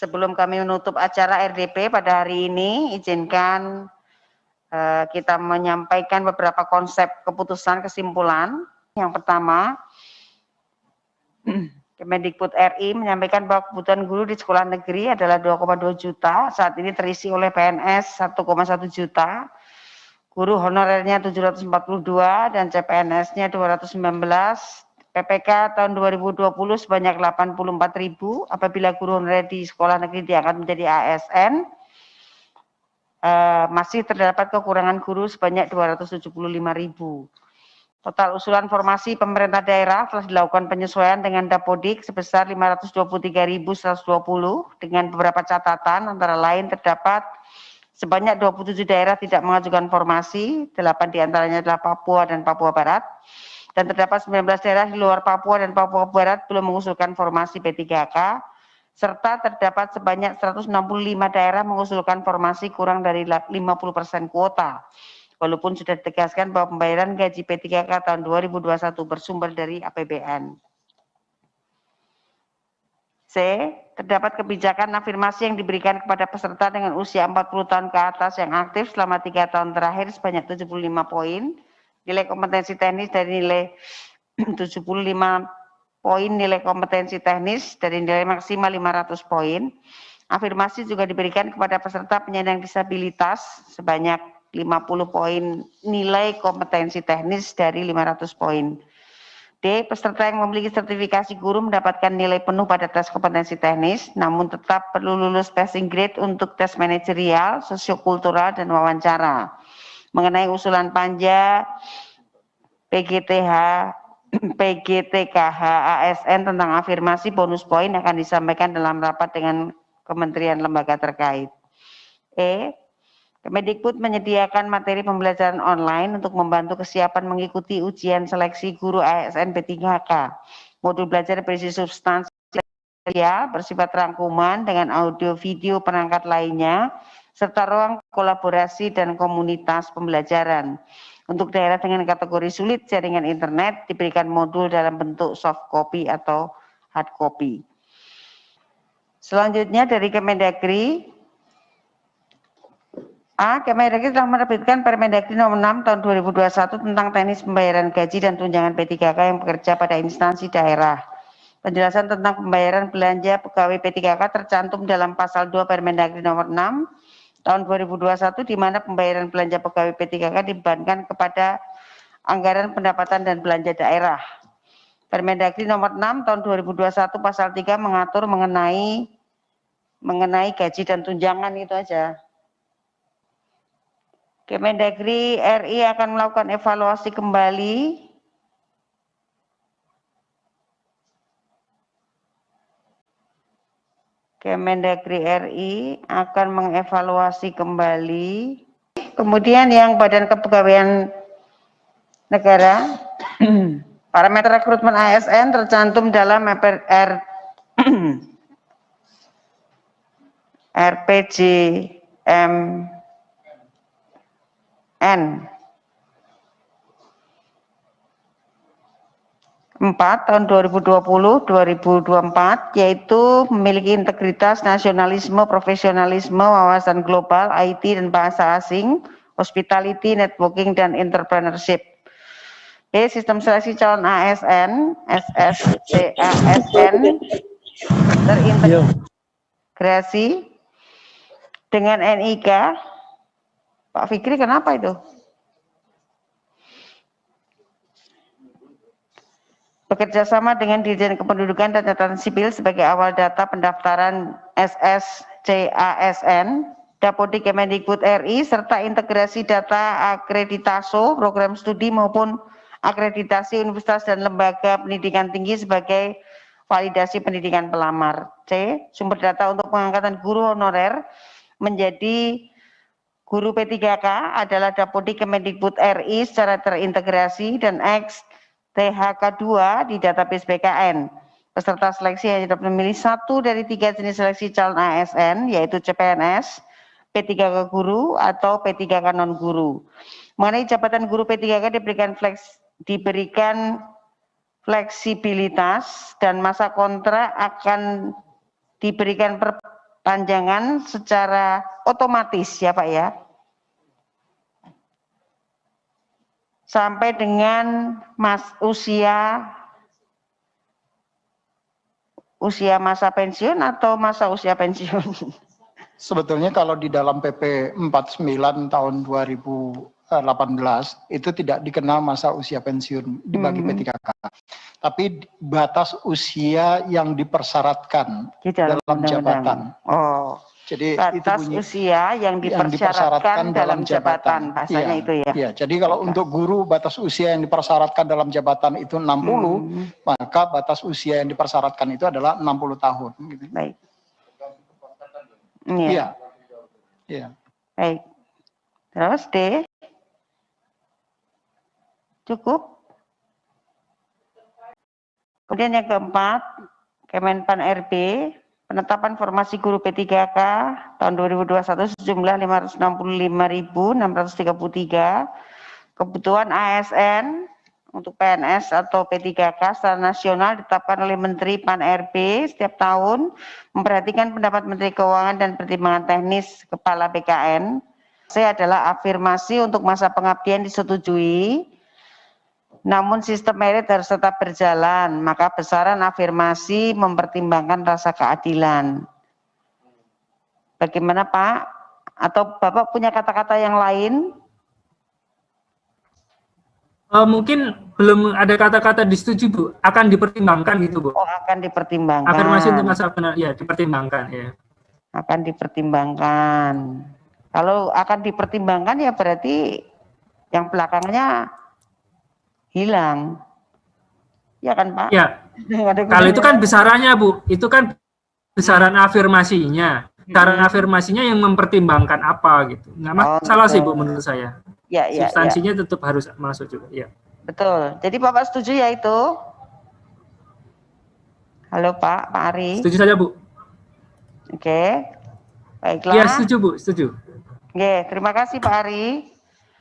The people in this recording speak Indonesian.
Sebelum kami menutup acara RDP pada hari ini, izinkan kita menyampaikan beberapa konsep keputusan kesimpulan. Yang pertama, Kemendikbud RI menyampaikan bahwa kebutuhan guru di sekolah negeri adalah 2,2 juta, saat ini terisi oleh PNS 1,1 juta, guru honorernya 742 dan CPNS-nya 219, PPK tahun 2020 sebanyak 84.000, apabila guru honorer di sekolah negeri diangkat menjadi ASN, masih terdapat kekurangan guru sebanyak 275.000. Total usulan formasi pemerintah daerah telah dilakukan penyesuaian dengan Dapodik sebesar 523.120 dengan beberapa catatan, antara lain terdapat sebanyak 27 daerah tidak mengajukan formasi, 8 diantaranya adalah Papua dan Papua Barat, dan terdapat 19 daerah di luar Papua dan Papua Barat belum mengusulkan formasi P3K, serta terdapat sebanyak 165 daerah mengusulkan formasi kurang dari 50% kuota. Walaupun sudah ditegaskan bahwa pembayaran gaji P3K tahun 2021 bersumber dari APBN. C. Terdapat kebijakan afirmasi yang diberikan kepada peserta dengan usia 40 tahun ke atas yang aktif selama 3 tahun terakhir sebanyak 75 poin. Nilai kompetensi teknis dari nilai 75 poin nilai kompetensi teknis dari nilai maksimal 500 poin. Afirmasi juga diberikan kepada peserta penyandang disabilitas sebanyak 50 poin nilai kompetensi teknis dari 500 poin. D. Peserta yang memiliki sertifikasi guru mendapatkan nilai penuh pada tes kompetensi teknis, namun tetap perlu lulus passing grade untuk tes manajerial, sosiokultural, dan wawancara. Mengenai usulan panja PGTKH ASN tentang afirmasi bonus poin akan disampaikan dalam rapat dengan kementerian lembaga terkait. E. Kemendikbud menyediakan materi pembelajaran online untuk membantu kesiapan mengikuti ujian seleksi guru ASN P3K. Modul belajar berisi substansi bersifat rangkuman dengan audio video perangkat lainnya, serta ruang kolaborasi dan komunitas pembelajaran. Untuk daerah dengan kategori sulit jaringan internet, diberikan modul dalam bentuk soft copy atau hard copy. Selanjutnya dari Kemendagri, A. Kemendagri telah menerbitkan Permendagri nomor 6 tahun 2021 tentang teknis pembayaran gaji dan tunjangan P3K yang bekerja pada instansi daerah. Penjelasan tentang pembayaran belanja pegawai P3K tercantum dalam pasal 2 Permendagri nomor 6 tahun 2021, di mana pembayaran belanja pegawai P3K dibebankan kepada anggaran pendapatan dan belanja daerah. Permendagri nomor 6 tahun 2021 pasal 3 mengatur mengenai gaji dan tunjangan, itu aja. Kemendagri RI akan melakukan evaluasi kembali Kemendagri RI akan mengevaluasi kembali. Kemudian yang Badan Kepegawaian Negara, parameter rekrutmen ASN tercantum dalam RPJMN 4 tahun 2020-2024, yaitu memiliki integritas, nasionalisme, profesionalisme, wawasan global, IT dan bahasa asing, hospitality, networking, dan entrepreneurship. B. Sistem seleksi calon ASN, SSCASN, terintegrasi dengan NIK. Pak Fikri, kenapa itu? Bekerjasama dengan Dirjen Kependudukan dan Catatan Sipil sebagai awal data pendaftaran SSCASN, Dapodik Kemendikbud RI, serta integrasi data akreditaso, program studi maupun akreditasi universitas dan lembaga pendidikan tinggi sebagai validasi pendidikan pelamar. C. Sumber data untuk pengangkatan guru honorer menjadi guru P3K adalah Dapodik Kemendikbud RI secara terintegrasi, dan X THK2 di database BKN. Peserta seleksi hanya dapat memilih satu dari 3 jenis seleksi calon ASN, yaitu CPNS, P3K guru, atau P3K non guru. Mengenai jabatan guru P3K diberikan fleksibilitas dan masa kontrak akan diberikan perpanjangan secara otomatis ya Pak ya. Sampai dengan usia masa pensiun atau masa usia pensiun? Sebetulnya kalau di dalam PP 49 tahun 2018 itu tidak dikenal masa usia pensiun dibagi P3K. Tapi batas usia yang dipersyaratkan Di dalam jabatan. Oh. Jadi batas itu bunyi, usia yang dipersyaratkan dalam jabatan. Bahasanya ya, itu ya. Ya, jadi kalau untuk guru batas usia yang dipersyaratkan dalam jabatan itu 60, maka batas usia yang dipersyaratkan itu adalah 60 tahun. Gitu. Baik. Iya. Iya. Baik. Terus D. Cukup. Kemudian yang keempat, Kemenpan RB, penetapan formasi guru P3K tahun 2021 sejumlah 565.633, kebutuhan ASN untuk PNS atau P3K secara nasional ditetapkan oleh Menteri Pan RB setiap tahun, memperhatikan pendapat Menteri Keuangan dan pertimbangan teknis Kepala BKN. Saya adalah afirmasi untuk masa pengabdian disetujui, namun sistem merit harus tetap berjalan, maka besaran afirmasi mempertimbangkan rasa keadilan. Bagaimana Pak? Atau Bapak punya kata-kata yang lain? Mungkin belum ada kata-kata disetujui Bu, akan dipertimbangkan gitu Bu. Oh, akan dipertimbangkan. Afirmasi untuk masa ya dipertimbangkan ya. Akan dipertimbangkan. Kalau akan dipertimbangkan ya berarti yang belakangnya hilang. Ya kan Pak? Ya. Kalau itu kan besarannya Bu, itu kan besaran afirmasinya. Besaran afirmasinya yang mempertimbangkan apa gitu. Nggak masalah sih Bu menurut saya. Ya, substansinya tetap harus masuk juga. Ya. Betul. Jadi Bapak setuju ya itu? Halo Pak Ari. Setuju saja Bu. Oke. Baiklah. Ya setuju Bu, setuju. Oke, terima kasih Pak Ari.